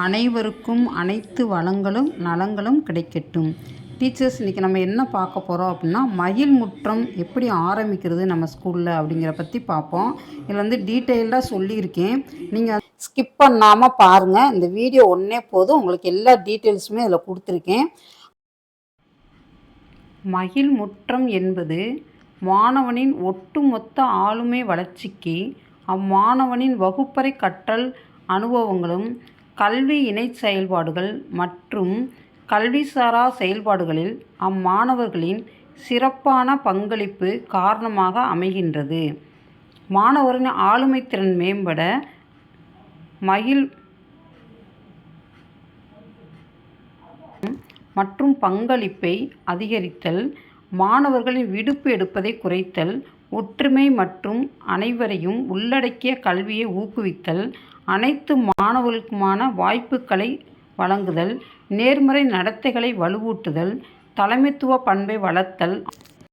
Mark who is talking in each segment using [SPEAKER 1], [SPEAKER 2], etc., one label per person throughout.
[SPEAKER 1] அனைவருக்கும் அனைத்து வளங்களும் நலங்களும் கிடைக்கட்டும். டீச்சர்ஸ், இன்றைக்கி நம்ம என்ன பார்க்க போகிறோம் அப்படின்னா, மயில் முற்றம் எப்படி ஆரம்பிக்கிறது நம்ம ஸ்கூலில் அப்படிங்கிற பற்றி பார்ப்போம். இதில் வந்து டீட்டெயில்டாக சொல்லியிருக்கேன். நீங்கள் ஸ்கிப் பண்ணாமல் பாருங்கள். இந்த வீடியோ ஒன்றே போதும், உங்களுக்கு எல்லா டீட்டெயில்ஸுமே இதில் கொடுத்துருக்கேன். மயில் முற்றம் என்பது மாணவனின் ஒட்டுமொத்த ஆளுமை வளர்ச்சிக்கு அம்மாணவனின் வகுப்பறை கற்றல் அனுபவங்களும் கல்வி இணை செயல்பாடுகள் மற்றும் கல்விசாரா செயல்பாடுகளில் அம்மாணவர்களின் சிறப்பான பங்களிப்பு காரணமாக அமைகின்றது. மாணவரின் ஆளுமை திறன் மேம்பட மயில் மற்றும் பங்களிப்பை அதிகரித்தல், மாணவர்களின் விடுப்பு எடுப்பதை குறைத்தல், ஒற்றுமை மற்றும் அனைவரையும் உள்ளடக்கிய கல்வியை ஊக்குவித்தல், அனைத்து மாணவர்களுக்குமான வாய்ப்புகளை வழங்குதல், நேர்மறை நடத்தைகளை வலுவூட்டுதல், தலைமைத்துவ பண்பை வளர்த்தல்.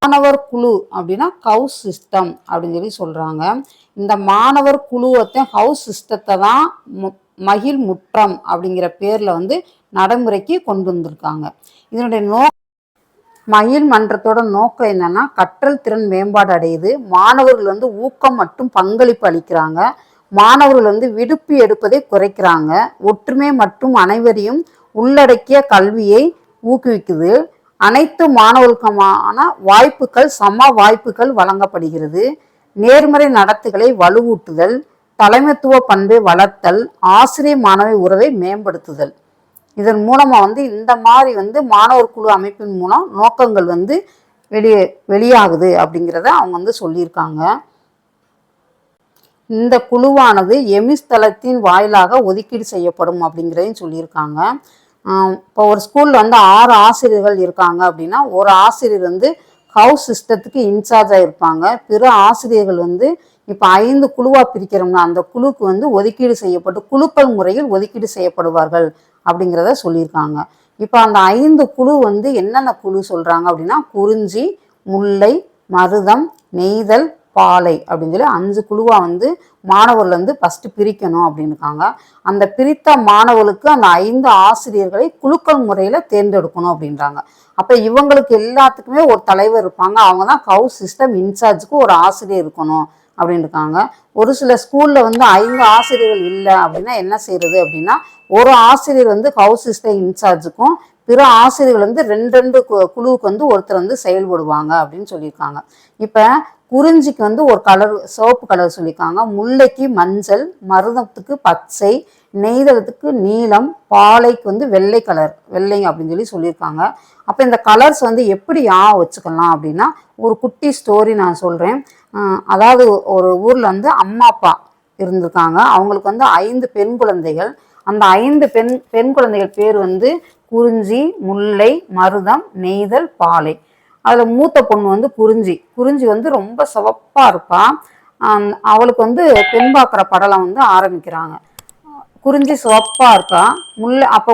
[SPEAKER 1] மாணவர் குழு அப்படின்னா ஹவுஸ் சிஸ்டம் அப்படின்னு சொல்லி சொல்கிறாங்க. இந்த மாணவர் குழுவத்தை ஹவுஸ் சிஸ்டத்தை தான் மகிழ் முற்றம் அப்படிங்கிற பேரில் வந்து நடைமுறைக்கு கொண்டு வந்திருக்காங்க. இதனுடைய மயில் மன்றத்தோட நோக்கம் என்னன்னா, கற்றல் திறன் மேம்பாடு அடையுது, மாணவர்கள் வந்து ஊக்கம் மற்றும் பங்களிப்பு அளிக்கிறாங்க, மாணவர்கள் வந்து விடுப்பு எடுப்பதை குறைக்கிறாங்க, ஒற்றுமை மற்றும் அனைவரையும் உள்ளடக்கிய கல்வியை ஊக்குவிக்குது, அனைத்து மாணவர்களுக்குமான வாய்ப்புகள் சம வாய்ப்புகள் வழங்கப்படுகிறது, நேர்மறை நடத்தைகளை வலுவூட்டுதல், தலைமைத்துவ பண்பை வளர்த்தல், ஆசிரியர் மாணவி உறவை மேம்படுத்துதல். இதன் மூலமாக வந்து இந்த மாதிரி வந்து மாணவர் குழு அமைப்பின் மூலம் நோக்கங்கள் வந்து வெளியாகுது அப்படிங்கிறத அவங்க வந்து சொல்லியிருக்காங்க. இந்த குழுவானது எமிஸ் தளத்தின் வாயிலாக ஒதுக்கீடு செய்யப்படும் அப்படிங்கிறதையும் சொல்லியிருக்காங்க. இப்போ ஒரு ஸ்கூலில் வந்து 6 ஆசிரியர்கள் இருக்காங்க அப்படின்னா, ஒரு ஆசிரியர் வந்து ஹவுஸ் சிஸ்டத்துக்கு இன்சார்ஜாக இருப்பாங்க. பிற ஆசிரியர்கள் வந்து இப்போ 5 குழுவாக பிரிக்கிறோம்னா அந்த குழுக்கு வந்து ஒதுக்கீடு செய்யப்பட்டு குழுக்கள் முறையில் ஒதுக்கீடு செய்யப்படுவார்கள் அப்படிங்கிறத சொல்லியிருக்காங்க. இப்போ அந்த 5 குழு வந்து என்னென்ன குழு சொல்கிறாங்க அப்படின்னா, குறிஞ்சி, முல்லை, மருதம், நெய்தல், பாலை அப்படின்னு சொல்லி 5 குழுவாக வந்து மாணவர்கள் வந்து ஃபஸ்ட்டு பிரிக்கணும் அப்படின்னுக்காங்க. அந்த பிரித்த மாணவர்களுக்கு அந்த 5 ஆசிரியர்களை குழுக்கள் முறையில் தேர்ந்தெடுக்கணும் அப்படின்றாங்க. அப்போ இவங்களுக்கு எல்லாத்துக்குமே ஒரு தலைவர் இருப்பாங்க, அவங்க தான் ஹவுஸ் சிஸ்டம் இன்சார்ஜுக்கு ஒரு ஆசிரியர் இருக்கணும் அப்படின்னு இருக்காங்க. ஒரு சில ஸ்கூலில் வந்து 5 ஆசிரியர்கள் இல்லை அப்படின்னா என்ன செய்யறது அப்படின்னா, ஒரு ஆசிரியர் வந்து ஹவுஸ் சிஸ்டம் இன்சார்ஜுக்கும் பிற ஆசிரியர்கள் வந்து 2 குழுவுக்கு வந்து ஒருத்தர் வந்து செயல்படுவாங்க அப்படின்னு சொல்லியிருக்காங்க. இப்போ குறிஞ்சிக்கு வந்து ஒரு கலர் சிவப்பு கலர் சொல்லியிருக்காங்க, முல்லைக்கு மஞ்சள், மருதத்துக்கு பச்சை, நெய்தலத்துக்கு நீலம், பாலைக்கு வந்து வெள்ளை கலர் வெள்ளை அப்படின்னு சொல்லியிருக்காங்க. அப்போ இந்த கலர்ஸ் வந்து எப்படி வச்சுக்கலாம் அப்படின்னா, ஒரு குட்டி ஸ்டோரி நான் சொல்கிறேன். அதாவது ஒரு ஊரில் வந்து அம்மா அப்பா இருந்திருக்காங்க. அவங்களுக்கு வந்து 5 பெண் குழந்தைகள். அந்த 5 பெண் குழந்தைகள் பேர் வந்து குறிஞ்சி, முல்லை, மருதம், நெய்தல், பாலை. அதில் மூத்த பொண்ணு வந்து குறிஞ்சி வந்து ரொம்ப சிவப்பாக இருப்பாள். அவளுக்கு வந்து பெண் பார்க்குற படலம் வந்து ஆரம்பிக்கிறாங்க. குறிஞ்சி சிவப்பாக இருக்கா.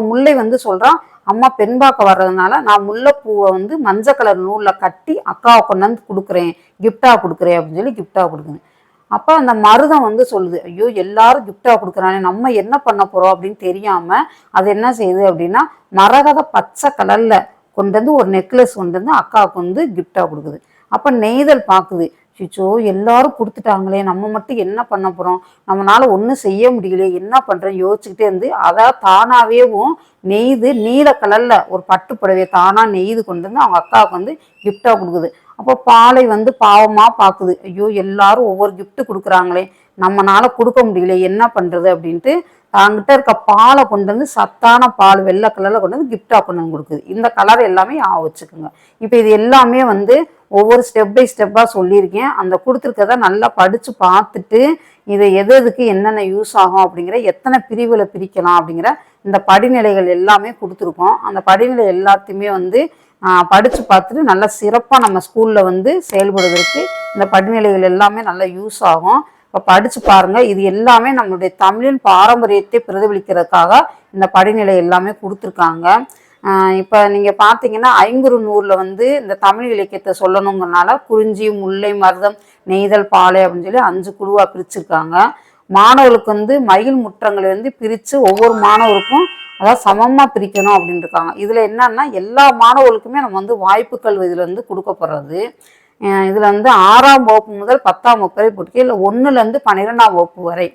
[SPEAKER 1] முல்லை வந்து சொல்கிறான், அம்மா பெண் பார்க்க வர்றதுனால நான் முல்லைப்பூவை வந்து மஞ்சள் கலர் நூலில் கட்டி அக்காவை கொண்டாந்து கொடுக்குறேன், கிஃப்டாக கொடுக்குறேன் அப்படின்னு சொல்லி கிஃப்டாக கொடுக்குறேன். அப்போ அந்த மருதம் வந்து சொல்லுது, ஐயோ எல்லாரும் கிஃப்டாக கொடுக்குறானே, நம்ம என்ன பண்ண போகிறோம் அப்படின்னு தெரியாமல் அது என்ன செய்யுது அப்படின்னா, மரகத பச்சை கலரில் கொண்டு வந்து ஒரு நெக்லஸ் கொண்டு வந்து அக்காவுக்கு வந்து கிஃப்டாக கொடுக்குது. அப்போ நெய்தல் பார்க்குது, சிச்சோ எல்லாரும் கொடுத்துட்டாங்களே, நம்ம மட்டும் என்ன பண்ண போகிறோம், நம்மளால ஒன்றும் செய்ய முடியலையே, என்ன பண்ணுறேன் யோசிச்சுக்கிட்டே இருந்து அதாவது தானாகவேவும் நெய்து நீல கலரில் ஒரு பட்டு புடவையை தானாக நெய்து கொண்டு வந்து அவங்க அக்காவுக்கு வந்து கிஃப்டாக கொடுக்குது. அப்போ பாலை வந்து பாவமாக பார்க்குது, ஐயோ எல்லாரும் ஒவ்வொரு கிஃப்ட்டு கொடுக்குறாங்களே, நம்மளால கொடுக்க முடியல, என்ன பண்ணுறது அப்படின்ட்டு தாங்கிட்ட இருக்க பாலை கொண்டு வந்து சத்தான பால் வெள்ளை கலரில் கொண்டு வந்து கிஃப்டாக கொண்டு வந்து கொடுக்குது. இந்த கலர் எல்லாமே வச்சுக்கோங்க. இப்போ இது எல்லாமே வந்து ஒவ்வொரு ஸ்டெப் பை ஸ்டெப்பாக சொல்லியிருக்கேன். அந்த கொடுத்துருக்கத நல்லா படித்து பார்த்துட்டு இதை எதுக்கு என்னென்ன யூஸ் ஆகும் அப்படிங்கிற, எத்தனை பிரிவில் பிரிக்கலாம் அப்படிங்கிற இந்த படிநிலைகள் எல்லாமே கொடுத்துருக்கோம். அந்த படிநிலை எல்லாத்தையுமே வந்து படித்து பார்த்துட்டு நல்லா சிறப்பாக நம்ம ஸ்கூலில் வந்து செயல்படுவதற்கு இந்த படிநிலைகள் எல்லாமே நல்லா யூஸ் ஆகும். இப்போ படித்து பாருங்கள். இது எல்லாமே நம்மளுடைய தமிழின் பாரம்பரியத்தை பிரதிபலிக்கிறதுக்காக இந்த படிநிலை எல்லாமே கொடுத்துருக்காங்க. இப்போ நீங்கள் பார்த்தீங்கன்னா ஐங்குறுநூறில் வந்து இந்த தமிழ் இலக்கியத்தை சொல்லணுங்கிறனால குறிஞ்சி, முல்லை, மருதம், நெய்தல், பாலை அப்படின்னு சொல்லி 5 குழுவாக பிரிச்சிருக்காங்க. மாணவர்களுக்கு வந்து மயில் முற்றங்களை வந்து பிரித்து ஒவ்வொரு மாணவருக்கும் அதாவது சமமாக பிரிக்கணும் அப்படின்னு இருக்காங்க. இதில் என்னன்னா எல்லா மாணவர்களுக்குமே நம்ம வந்து வாய்ப்புகள் இதில் வந்து கொடுக்கப்படுறது. இதில் வந்து 6ஆம் வகுப்பு முதல் 10ஆம் வகுப்பு வரை போட்டிருக்கு. இல்லை 1லேருந்து 12ஆம் வகுப்பு வரை.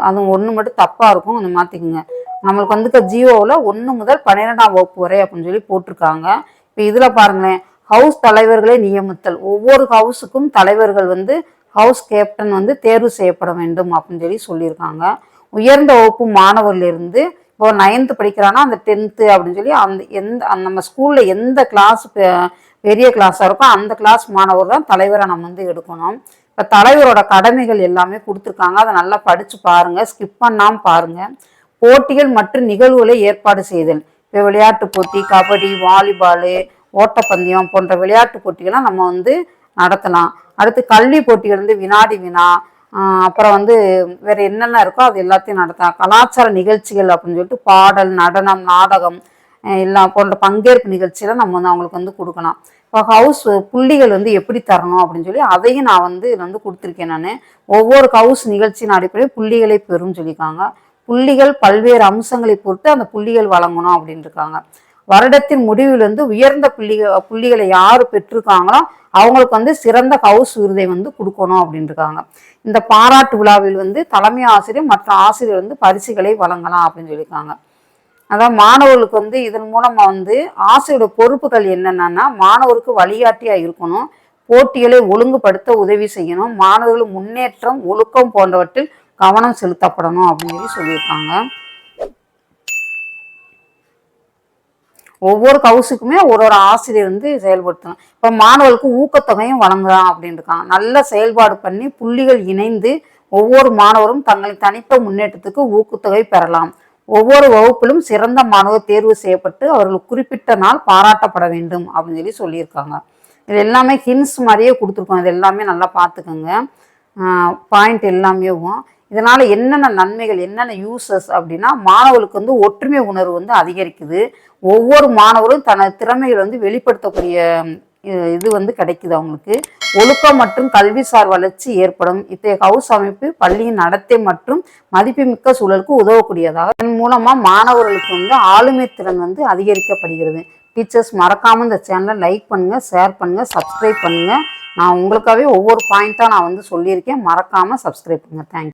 [SPEAKER 1] அது ஒன்று மட்டும் தப்பாக இருக்கும், கொஞ்சம் மாற்றிக்குங்க. நம்மளுக்கு வந்து இப்போ ஜியோவில் 1 முதல் 12ஆம் வகுப்பு வரை அப்படின்னு சொல்லி போட்டிருக்காங்க. இப்போ இதில் பாருங்களேன், ஹவுஸ் தலைவர்களை நியமித்தல். ஒவ்வொரு ஹவுஸுக்கும் தலைவர்கள் வந்து ஹவுஸ் கேப்டன் வந்து தேர்வு செய்யப்பட வேண்டும் அப்படின்னு சொல்லி சொல்லியிருக்காங்க. உயர்ந்த வகுப்பு மாணவர்களிருந்து இப்போ 9th படிக்கிறான்னா அந்த 10th அப்படின்னு சொல்லி நம்ம ஸ்கூலில் எந்த கிளாஸ் பெரிய கிளாஸாக இருக்கோ அந்த கிளாஸ் மாணவர் தான் தலைவரை நம்ம வந்து எடுக்கணும். இப்போ தலைவரோட கடமைகள் எல்லாமே கொடுத்துருக்காங்க. அதை நல்லா படித்து பாருங்கள், ஸ்கிப் பண்ணாமல் பாருங்கள். போட்டிகள் மற்றும் நிகழ்வுகளை ஏற்பாடு செய்தல். இப்போ விளையாட்டு போட்டி, கபடி, வாலிபாலு, ஓட்டப்பந்தயம் போன்ற விளையாட்டு போட்டிகள்லாம் நம்ம வந்து நடத்தலாம். அடுத்து கல்வி போட்டிகள் வந்து வினாடி வினா, அப்புறம் வந்து வேறு என்னென்ன இருக்கோ அது எல்லாத்தையும் நடத்தலாம். கலாச்சார நிகழ்ச்சிகள் அப்படின்னு சொல்லிட்டு பாடல், நடனம், நாடகம் எல்லாம் போன்ற பங்கேற்பு நிகழ்ச்சியெல்லாம் நம்ம வந்து அவங்களுக்கு வந்து கொடுக்கலாம். இப்போ ஹவுஸ் புள்ளிகள் வந்து எப்படி தரணும் அப்படின்னு சொல்லி அதையும் நான் வந்து இதில் வந்து கொடுத்துருக்கேன். நான் ஒவ்வொரு ஹவுஸ் நிகழ்ச்சியின் அடிப்படையில் புள்ளிகளை பெறும் சொல்லியிருக்காங்க. புள்ளிகள் பல்வேறு அம்சங்களை பொறுத்து அந்த புள்ளிகள் வழங்கணும் அப்படின்னு இருக்காங்க. வருடத்தின் முடிவில் வந்து உயர்ந்த புள்ளிகளை யார் பெற்றிருக்காங்களோ அவங்களுக்கு வந்து சிறந்த ஹவுஸ் விருதை வந்து கொடுக்கணும் அப்படின்னு இருக்காங்க. இந்த பாராட்டு விழாவில் வந்து தலைமை ஆசிரியர் மற்ற ஆசிரியர் வந்து பரிசுகளை வழங்கலாம் அப்படின்னு சொல்லியிருக்காங்க. அதான் மாணவர்களுக்கு வந்து இதன் மூலமாக வந்து ஆசிரியரோட பொறுப்புகள் என்னென்னா, மாணவருக்கு வழிகாட்டியாக இருக்கணும், போட்டிகளை ஒழுங்குபடுத்த உதவி செய்யணும், மாணவர்கள் முன்னேற்றம், ஒழுக்கம் போன்றவற்றில் கவனம் செலுத்தப்படணும் அப்படின்னு சொல்லி சொல்லியிருக்காங்க. ஒவ்வொரு ஹவுஸுக்குமே ஒரு ஆசிரியர் வந்து செயல்படுத்தணும். இப்போ மாணவர்களுக்கு ஊக்கத்தொகையும் வழங்கலாம் அப்படின்னு இருக்காங்க. நல்ல செயல்பாடு பண்ணி புள்ளிகள் இணைந்து ஒவ்வொரு மாணவரும் தங்களின் தனிப்பட்ட முன்னேற்றத்துக்கு ஊக்கத்தொகை பெறலாம். ஒவ்வொரு வகுப்பிலும் சிறந்த மாணவர் தேர்வு செய்யப்பட்டு அவர்கள் குறிப்பிட்ட நாள் பாராட்டப்பட வேண்டும் அப்படின்னு சொல்லி சொல்லியிருக்காங்க. இது எல்லாமே ஹின்ஸ் மாதிரியே கொடுத்துருக்கோம். இது எல்லாமே நல்லா பார்த்துக்கோங்க, பாயிண்ட் எல்லாமேவும். இதனால் என்னென்ன நன்மைகள், என்னென்ன யூசஸ் அப்படின்னா, மாணவர்களுக்கு வந்து ஒற்றுமை உணர்வு வந்து அதிகரிக்குது. ஒவ்வொரு மாணவரும் தனது திறமைகளை வந்து வெளிப்படுத்தக்கூடிய இது வந்து கிடைக்குது அவங்களுக்கு. ஒழுக்கம் மற்றும் கல்விசார் வளர்ச்சி ஏற்படும். இத்தகைய ஹவுஸ் அமைப்பு பள்ளியின் நடத்தை மற்றும் மதிப்புமிக்க சூழலுக்கு உதவக்கூடியதாக. இதன் மூலமாக மாணவர்களுக்கு வந்து ஆளுமை திறன் வந்து அதிகரிக்கப்படுகிறது. டீச்சர்ஸ் மறக்காமல் இந்த சேனலை லைக் பண்ணுங்கள், ஷேர் பண்ணுங்கள், சப்ஸ்கிரைப் பண்ணுங்கள். நான் உங்களுக்காகவே ஒவ்வொரு பாயிண்ட்டாக நான் வந்து சொல்லியிருக்கேன். மறக்காமல் சப்ஸ்கிரைப் பண்ணுங்கள். தேங்க்யூ.